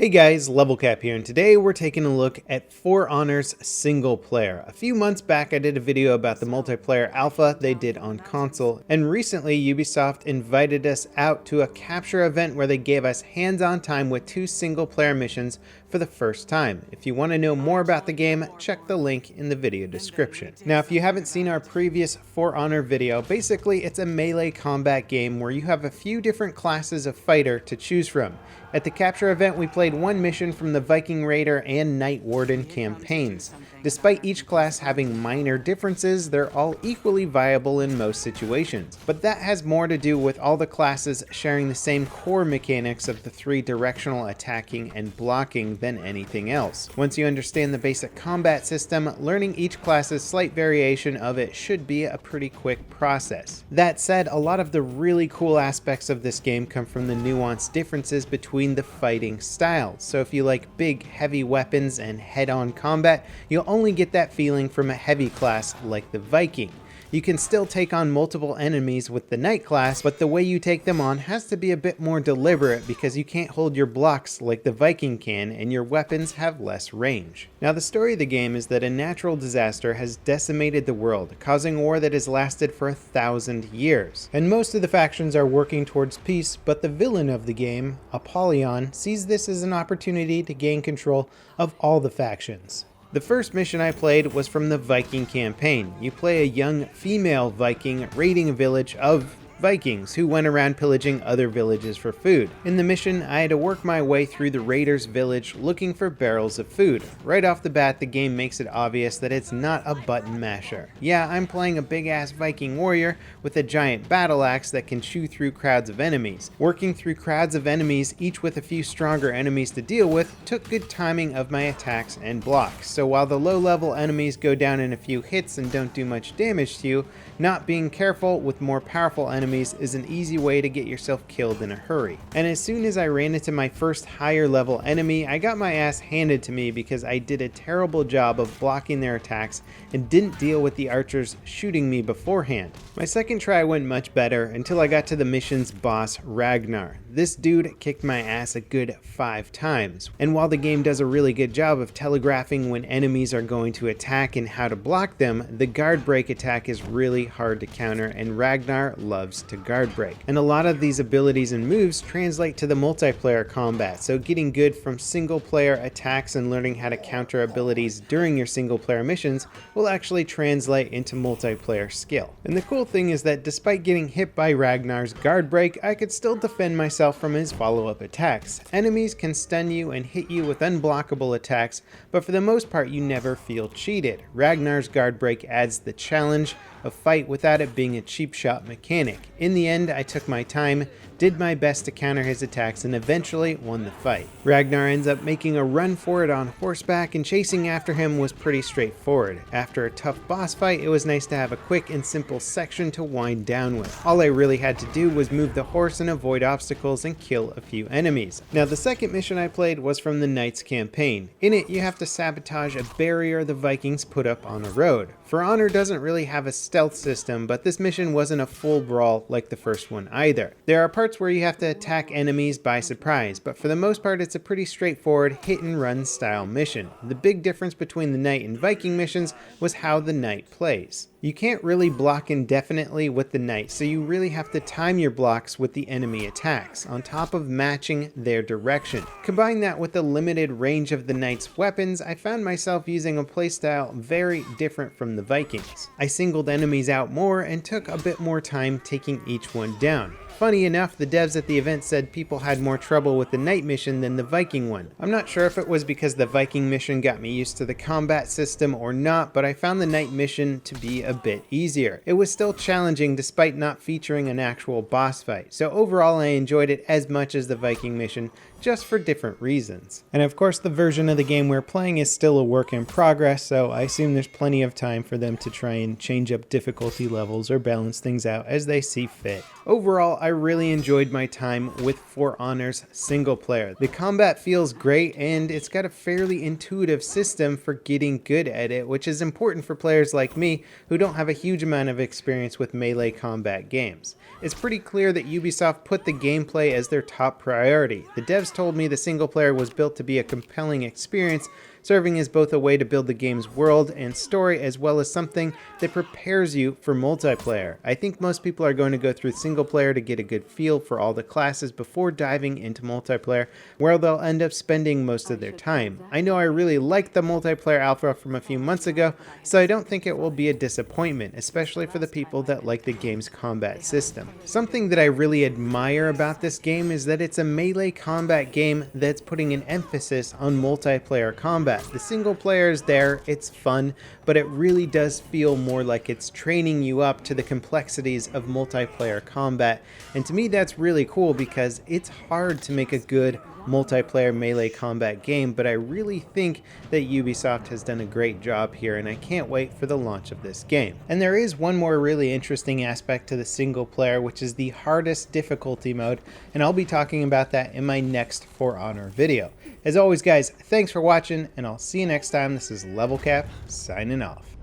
Hey guys, LevelCap here, and today we're taking a look at For Honor's single player. A few months back I did a video about the multiplayer alpha they did on console, and recently Ubisoft invited us out to a capture event where they gave us hands-on time with 2 single player missions for the first time. If you want to know more about the game, check the link in the video description. Now if you haven't seen our previous For Honor video, basically it's a melee combat game where you have a few different classes of fighter to choose from. At the capture event, we played one mission from the Viking Raider and Night Warden campaigns. Despite each class having minor differences, they're all equally viable in most situations. But that has more to do with all the classes sharing the same core mechanics of the 3 directional attacking and blocking than anything else. Once you understand the basic combat system, learning each class's slight variation of it should be a pretty quick process. That said, a lot of the really cool aspects of this game come from the nuanced differences between the fighting styles. So if you like big, heavy weapons and head-on combat, you'll only get that feeling from a heavy class like the Viking. You can still take on multiple enemies with the Knight class, but the way you take them on has to be a bit more deliberate because you can't hold your blocks like the Viking can, and your weapons have less range. Now the story of the game is that a natural disaster has decimated the world, causing war that has lasted for 1,000 years. And most of the factions are working towards peace, but the villain of the game, Apollyon, sees this as an opportunity to gain control of all the factions. The first mission I played was from the Viking campaign. You play a young female Viking raiding a village of Vikings who went around pillaging other villages for food. In the mission, I had to work my way through the raiders' village looking for barrels of food. Right off the bat, the game makes it obvious that it's not a button masher. Yeah, I'm playing a big-ass Viking warrior with a giant battle axe that can chew through crowds of enemies. Working through crowds of enemies, each with a few stronger enemies to deal with, took good timing of my attacks and blocks. So while the low-level enemies go down in a few hits and don't do much damage to you, not being careful with more powerful enemies is an easy way to get yourself killed in a hurry. And as soon as I ran into my first higher level enemy, I got my ass handed to me because I did a terrible job of blocking their attacks and didn't deal with the archers shooting me beforehand. My second try went much better until I got to the mission's boss, Ragnar. This dude kicked my ass a good 5 times. And while the game does a really good job of telegraphing when enemies are going to attack and how to block them, the guard break attack is really hard to counter, and Ragnar loves to guard break. And a lot of these abilities and moves translate to the multiplayer combat, so getting good from single player attacks and learning how to counter abilities during your single player missions will actually translate into multiplayer skill. And the cool thing is that despite getting hit by Ragnar's guard break, I could still defend myself from his follow-up attacks. Enemies can stun you and hit you with unblockable attacks, but for the most part you never feel cheated. Ragnar's guard break adds the challenge of fight without it being a cheap shot mechanic. In the end, I took my time, did my best to counter his attacks, and eventually won the fight. Ragnar ends up making a run for it on horseback, and chasing after him was pretty straightforward. After a tough boss fight, it was nice to have a quick and simple section to wind down with. All I really had to do was move the horse and avoid obstacles and kill a few enemies. Now the second mission I played was from the Knights campaign. In it, you have to sabotage a barrier the Vikings put up on a road. For Honor doesn't really have a stealth system, but this mission wasn't a full brawl like the first one either. There are parts where you have to attack enemies by surprise, but for the most part it's a pretty straightforward hit and run style mission. The big difference between the Knight and Viking missions was how the Knight plays. You can't really block indefinitely with the Knight, so you really have to time your blocks with the enemy attacks, on top of matching their direction. Combine that with the limited range of the Knight's weapons, I found myself using a playstyle very different from the Vikings. I singled enemies out more and took a bit more time taking each one down. Funny enough, the devs at the event said people had more trouble with the Knight mission than the Viking one. I'm not sure if it was because the Viking mission got me used to the combat system or not, but I found the Knight mission to be a bit easier. It was still challenging despite not featuring an actual boss fight, so overall I enjoyed it as much as the Viking mission, just for different reasons. And of course the version of the game we're playing is still a work in progress, so I assume there's plenty of time for them to try and change up difficulty levels or balance things out as they see fit. Overall, I really enjoyed my time with For Honor's single player. The combat feels great, and it's got a fairly intuitive system for getting good at it, which is important for players like me who don't have a huge amount of experience with melee combat games. It's pretty clear that Ubisoft put the gameplay as their top priority. The devs told me the single player was built to be a compelling experience, serving as both a way to build the game's world and story as well as something that prepares you for multiplayer. I think most people are going to go through single player to get a good feel for all the classes before diving into multiplayer, where they'll end up spending most of their time. I know I really liked the multiplayer alpha from a few months ago, so I don't think it will be a disappointment, especially for the people that like the game's combat system. Something that I really admire about this game is that it's a melee combat game that's putting an emphasis on multiplayer combat. The single player is there, it's fun, but it really does feel more like it's training you up to the complexities of multiplayer combat. And to me that's really cool because it's hard to make a good multiplayer melee combat game, but I really think that Ubisoft has done a great job here, and I can't wait for the launch of this game. And there is one more really interesting aspect to the single player, which is the hardest difficulty mode, and I'll be talking about that in my next For Honor video. As always guys, thanks for watching, and I'll see you next time. This is LevelCap signing off.